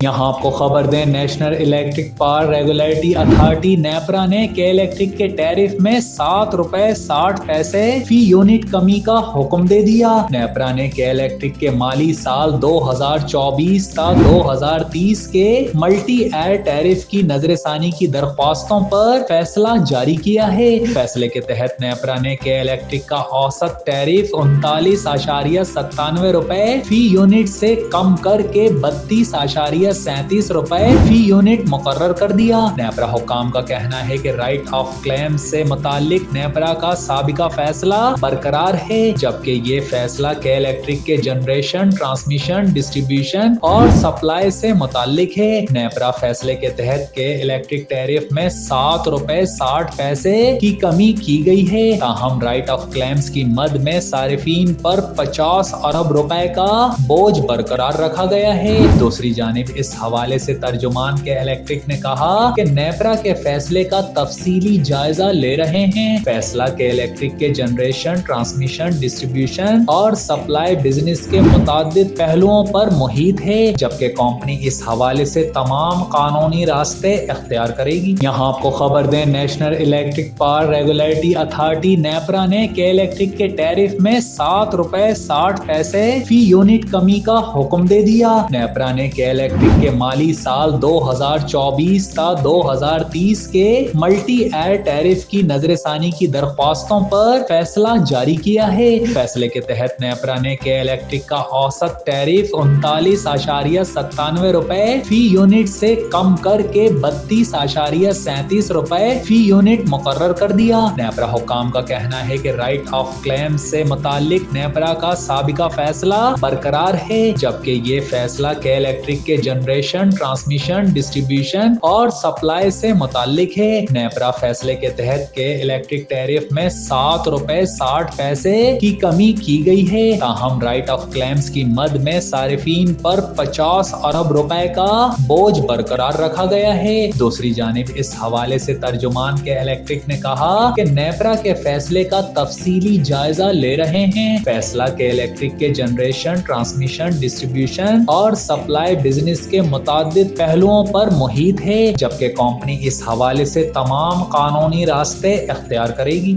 یہاں آپ کو خبر دیں، national electric power regulatory authority NEPRA نے کے الیکٹرک کے ٹیرف میں 7 روپے 60 پیسے فی یونٹ کمی کا حکم دے دیا۔ نیپرا نے کے الیکٹرک کے مالی سال 2024 تا 2030 کے ملٹی ایئر ٹیرف کی نظر ثانی کی درخواستوں پر فیصلہ جاری کیا ہے۔ فیصلے کے تحت نیپرا نے کے الیکٹرک کا اوسط ٹیرف 39.97 روپے فی یونٹ سے کم کر کے 32.37 روپے فی یونٹ مقرر کر دیا۔ نیپرا حکام کا کہنا ہے کہ رائٹ آف کلیم سے متعلق نیپرا کا سابقہ فیصلہ برقرار ہے، جبکہ یہ فیصلہ کے الیکٹرک کے جنریشن، ٹرانسمیشن، ڈسٹریبیوشن اور سپلائی سے متعلق ہے۔ نیپرا فیصلے کے تحت کے الیکٹرک ٹیرف میں 7 روپے 60 پیسے کی کمی کی گئی ہے، تاہم رائٹ آف کلیمز کی مد میں صارفین پر 50 ارب روپے کا بوجھ برقرار رکھا گیا ہے۔ دوسری جانب اس حوالے سے ترجمان کے الیکٹرک نے کہا کہ نیپرا کے فیصلے کا تفصیلی جائزہ لے رہے ہیں۔ فیصلہ کے الیکٹرک کے جنریشن، ٹرانسمیشن، ڈسٹریبیوشن اور سپلائی بزنس کے متعدد پہلوؤں پر محیط ہے، جبکہ کمپنی اس حوالے سے تمام قانونی راستے اختیار کرے گی۔ یہاں آپ کو خبر دیں، national electric power regulatory authority NEPRA نے کے الیکٹرک کے ٹیرف میں 7 روپے 60 پیسے فی یونٹ کمی کا حکم دے دیا۔ نیپرا نے کے الیکٹرک کے مالی سال 2024 تا 2030 کے ملٹی ایئر ٹیرف کی نظر ثانی کی درخواستوں پر فیصلہ جاری کیا ہے۔ فیصلے کے تحت نیپرا نے کے الیکٹرک کا اوسط ٹیرف 39.97 روپے فی یونٹ سے کم کر کے 32.37 روپے فی یونٹ مقرر کر دیا۔ نیپرا حکام کا کہنا ہے کہ رائٹ آف کلیم سے متعلق نیپرا کا سابقہ فیصلہ برقرار ہے، جبکہ یہ فیصلہ کے الیکٹرک کے جنریشن، ٹرانسمیشن، ڈسٹریبیوشن اور سپلائی سے متعلق ہے۔ نیپرا فیصلے کے تحت کے الیکٹرک ٹیرف میں 7 روپے 60 پیسے کی کمی کی گئی ہے، تاہم رائٹ آف کلیمز کی مد میں صارفین پر 50 ارب روپے کا بوجھ برقرار رکھا گیا ہے۔ دوسری جانب اس حوالے سے ترجمان کے الیکٹرک نے کہا کہ نیپرا کے فیصلے کا تفصیلی جائزہ لے رہے ہیں۔ فیصلہ کے الیکٹرک کے جنریشن، ٹرانسمیشن، ڈسٹریبیوشن اور سپلائی بزنس کے متعدد پہلوؤں پر محیط ہے، جبکہ کمپنی اس حوالے سے تمام قانونی راستے اختیار کرے گی۔